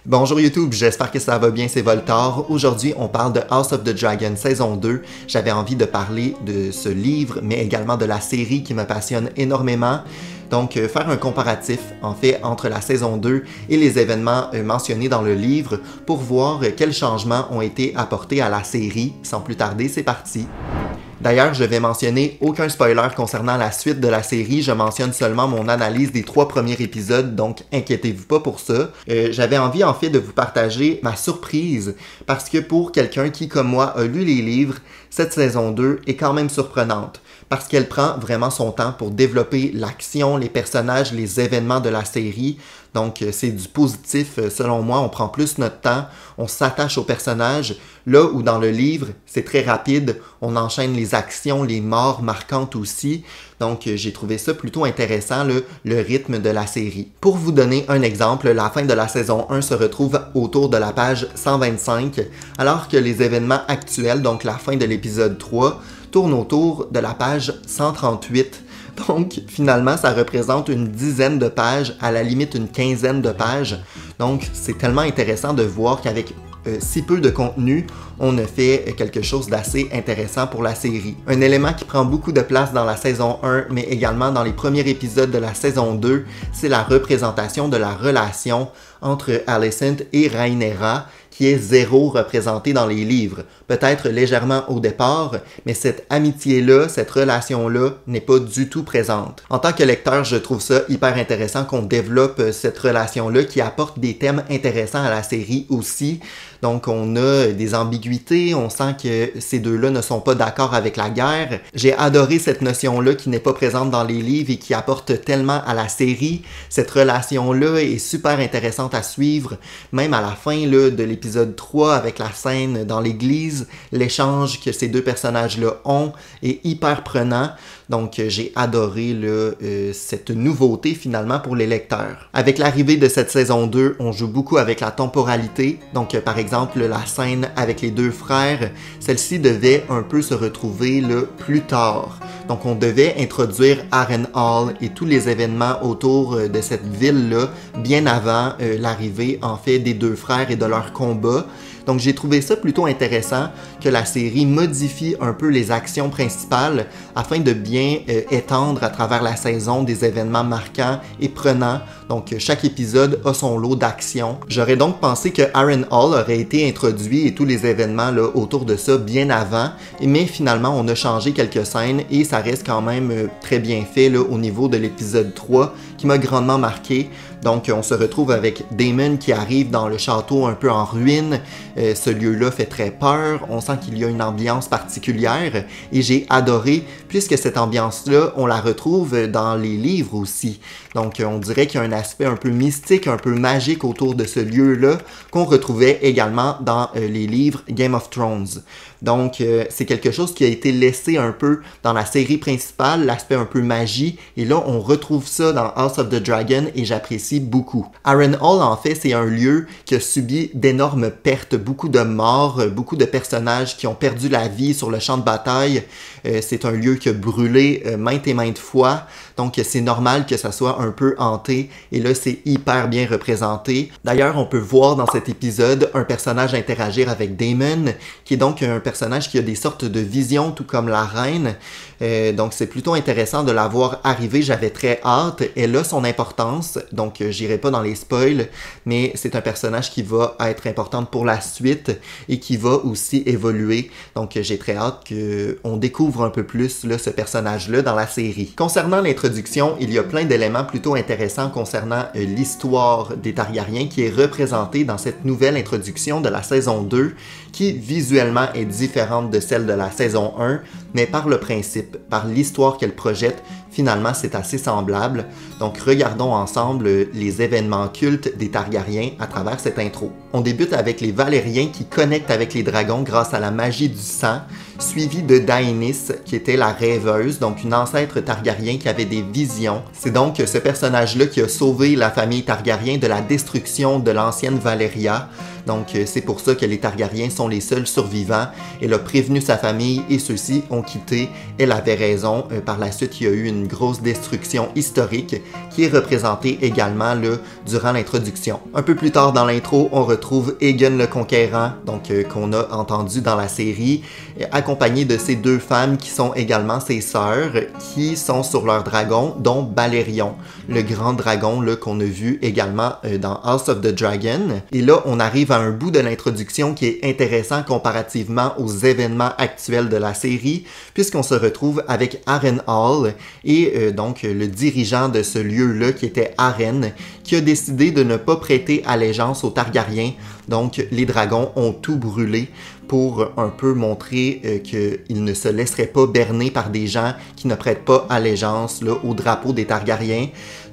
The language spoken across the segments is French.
Bonjour YouTube, j'espère que ça va bien, c'est Voltar. Aujourd'hui, on parle de House of the Dragon saison 2. J'avais envie de parler de ce livre, mais également de la série qui me passionne énormément. Donc, faire un comparatif, en fait, entre la saison 2 et les événements mentionnés dans le livre pour voir quels changements ont été apportés à la série. Sans plus tarder, c'est parti. D'ailleurs, je vais mentionner aucun spoiler concernant la suite de la série, je mentionne seulement mon analyse des 3 premiers épisodes, donc inquiétez-vous pas pour ça. J'avais envie en fait de vous partager ma surprise, parce que pour quelqu'un qui, comme moi, a lu les livres, cette saison 2 est quand même surprenante, parce qu'elle prend vraiment son temps pour développer l'action, les personnages, les événements de la série. Donc, c'est du positif, selon moi, on prend plus notre temps, on s'attache aux personnages, là où dans le livre, c'est très rapide, on enchaîne les actions, les morts marquantes aussi. Donc, j'ai trouvé ça plutôt intéressant, le rythme de la série. Pour vous donner un exemple, la fin de la saison 1 se retrouve autour de la page 125, alors que les événements actuels, donc la fin de l'épisode 3, tournent autour de la page 138. Donc, finalement, ça représente une dizaine de pages, à la limite une quinzaine de pages. Donc, c'est tellement intéressant de voir qu'avec si peu de contenu, on a fait quelque chose d'assez intéressant pour la série. Un élément qui prend beaucoup de place dans la saison 1, mais également dans les premiers épisodes de la saison 2, c'est la représentation de la relation entre Alicent et Rhaenyra, qui est zéro représentée dans les livres. Peut-être légèrement au départ, mais cette amitié-là, cette relation-là n'est pas du tout présente. En tant que lecteur, je trouve ça hyper intéressant qu'on développe cette relation-là qui apporte des thèmes intéressants à la série aussi. Donc on a des ambiguïtés, on sent que ces deux-là ne sont pas d'accord avec la guerre. J'ai adoré cette notion-là qui n'est pas présente dans les livres et qui apporte tellement à la série. Cette relation-là est super intéressante à suivre, même à la fin là, de l'épisode 3 avec la scène dans l'église, l'échange que ces deux personnages-là ont est hyper prenant. Donc j'ai adoré cette nouveauté finalement pour les lecteurs. Avec l'arrivée de cette saison 2, on joue beaucoup avec la temporalité. Donc par exemple la scène avec les deux frères, celle-ci devait un peu se retrouver plus tard. Donc on devait introduire Harrenhal et tous les événements autour de cette ville-là bien avant l'arrivée en fait des deux frères et de leur combat. Donc j'ai trouvé ça plutôt intéressant que la série modifie un peu les actions principales afin de bien étendre à travers la saison des événements marquants et prenants. Donc chaque épisode a son lot d'actions. J'aurais donc pensé que Harrenhal aurait été introduit et tous les événements autour de ça bien avant, mais finalement on a changé quelques scènes et ça reste quand même très bien fait au niveau de l'épisode 3 qui m'a grandement marqué. Donc on se retrouve avec Daemon qui arrive dans le château un peu en ruine. Ce lieu-là fait très peur, on sent qu'il y a une ambiance particulière et j'ai adoré puisque cette ambiance-là, on la retrouve dans les livres aussi. Donc on dirait qu'il y a un aspect un peu mystique, un peu magique autour de ce lieu-là qu'on retrouvait également dans les livres Game of Thrones. Donc c'est quelque chose qui a été laissé un peu dans la série principale, l'aspect un peu magie, et là on retrouve ça dans House of the Dragon et j'apprécie beaucoup. Harrenhal en fait c'est un lieu qui a subi d'énormes pertes, beaucoup de morts, beaucoup de personnages qui ont perdu la vie sur le champ de bataille. C'est un lieu qui a brûlé maintes et maintes fois, donc c'est normal que ça soit un peu hanté, et là c'est hyper bien représenté. D'ailleurs on peut voir dans cet épisode un personnage interagir avec Daemon, qui est donc un personnage qui a des sortes de visions, tout comme la reine. Donc c'est plutôt intéressant de la voir arriver, j'avais très hâte. Elle a son importance, donc j'irai pas dans les spoils, mais c'est un personnage qui va être important pour la suite et qui va aussi évoluer. Donc j'ai très hâte qu'on découvre un peu plus ce personnage-là dans la série. Concernant l'introduction, il y a plein d'éléments plutôt intéressants concernant l'histoire des Targaryens qui est représentée dans cette nouvelle introduction de la saison 2 qui visuellement est différente de celle de la saison 1, mais par le principe, par l'histoire qu'elle projette, finalement c'est assez semblable. Donc regardons ensemble les événements cultes des Targaryens à travers cette intro. On débute avec les Valériens qui connectent avec les dragons grâce à la magie du sang. suivi de Daenerys, qui était la rêveuse, donc une ancêtre Targaryen qui avait des visions. C'est donc ce personnage-là qui a sauvé la famille Targaryen de la destruction de l'ancienne Valyria. Donc, c'est pour ça que les Targaryens sont les seuls survivants. Elle a prévenu sa famille et ceux-ci ont quitté. Elle avait raison. Par la suite, il y a eu une grosse destruction historique qui est représentée également là, durant l'introduction. Un peu plus tard dans l'intro, on retrouve Aegon le Conquérant, donc qu'on a entendu dans la série, accompagné de ces deux femmes qui sont également ses sœurs, qui sont sur leur dragon, dont Balerion, le grand dragon qu'on a vu également dans House of the Dragon. Et là, on arrive à un bout de l'introduction qui est intéressant comparativement aux événements actuels de la série, puisqu'on se retrouve avec Harrenhal et donc le dirigeant de ce lieu-là qui était Arryn, qui a décidé de ne pas prêter allégeance aux Targaryens. Donc les dragons ont tout brûlé pour un peu montrer qu'ils ne se laisseraient pas berner par des gens qui ne prêtent pas allégeance là, au drapeau des Targaryens.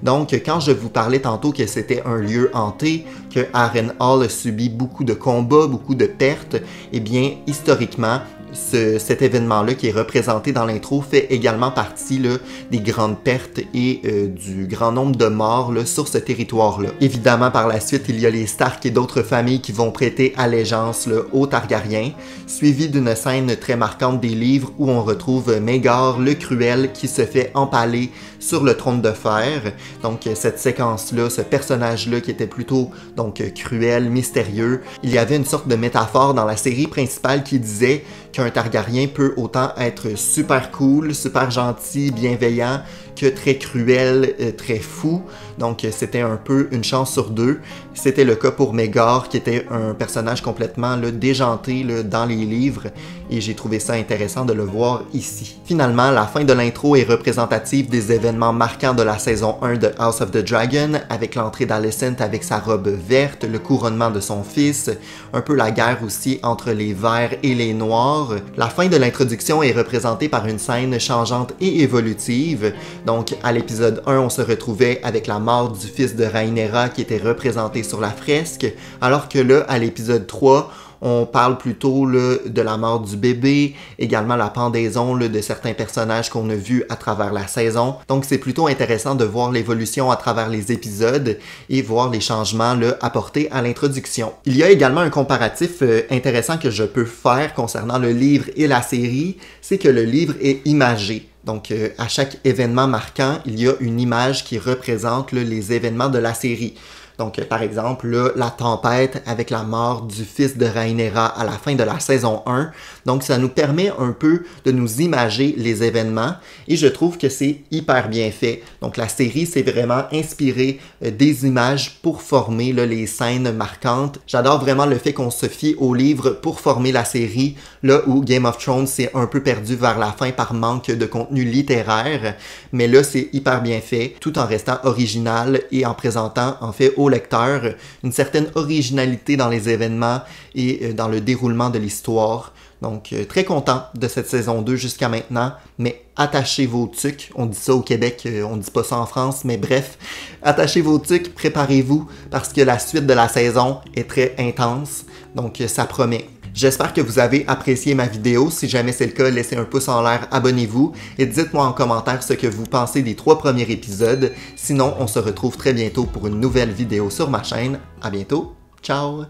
Donc, quand je vous parlais tantôt que c'était un lieu hanté, que Harrenhal a subi beaucoup de combats, beaucoup de pertes, eh bien, historiquement, cet événement-là qui est représenté dans l'intro fait également partie là, des grandes pertes et du grand nombre de morts là, sur ce territoire-là. Évidemment, par la suite, il y a les Stark et d'autres familles qui vont prêter allégeance là, aux Targaryens, suivi d'une scène très marquante des livres où on retrouve Maegor le Cruel qui se fait empaler sur le trône de fer. Donc cette séquence-là, ce personnage-là qui était plutôt donc cruel, mystérieux, il y avait une sorte de métaphore dans la série principale qui disait qu'un Targaryen peut autant être super cool, super gentil, bienveillant, que très cruel, très fou. Donc c'était un peu une chance sur deux. C'était le cas pour Maegor, qui était un personnage complètement là, déjanté là, dans les livres, et j'ai trouvé ça intéressant de le voir ici. Finalement, la fin de l'intro est représentative des événements marquants de la saison 1 de House of the Dragon, avec l'entrée d'Alicent avec sa robe verte, le couronnement de son fils, un peu la guerre aussi entre les verts et les noirs. La fin de l'introduction est représentée par une scène changeante et évolutive. Donc, à l'épisode 1, on se retrouvait avec la mort du fils de Rhaenyra qui était représenté sur la fresque, alors que là, à l'épisode 3, on parle plutôt là, de la mort du bébé, également la pendaison là, de certains personnages qu'on a vus à travers la saison. Donc c'est plutôt intéressant de voir l'évolution à travers les épisodes et voir les changements là, apportés à l'introduction. Il y a également un comparatif intéressant que je peux faire concernant le livre et la série, c'est que le livre est imagé. Donc, à chaque événement marquant, il y a une image qui représente là, les événements de la série. Donc, par exemple, là, la tempête avec la mort du fils de Rhaenyra à la fin de la saison 1. Donc, ça nous permet un peu de nous imager les événements et je trouve que c'est hyper bien fait. Donc, la série s'est vraiment inspirée des images pour former là, les scènes marquantes. J'adore vraiment le fait qu'on se fie au livre pour former la série, là où Game of Thrones s'est un peu perdu vers la fin par manque de contenu littéraire. Mais là, c'est hyper bien fait, tout en restant original et en présentant, en fait, au lecteur une certaine originalité dans les événements et dans le déroulement de l'histoire. Donc, très content de cette saison 2 jusqu'à maintenant, mais attachez vos tucs. On dit ça au Québec, on dit pas ça en France, mais bref, attachez vos tucs, préparez-vous, parce que la suite de la saison est très intense, donc ça promet. J'espère que vous avez apprécié ma vidéo. Si jamais c'est le cas, laissez un pouce en l'air, abonnez-vous et dites-moi en commentaire ce que vous pensez des 3 premiers épisodes. Sinon, on se retrouve très bientôt pour une nouvelle vidéo sur ma chaîne. À bientôt, ciao!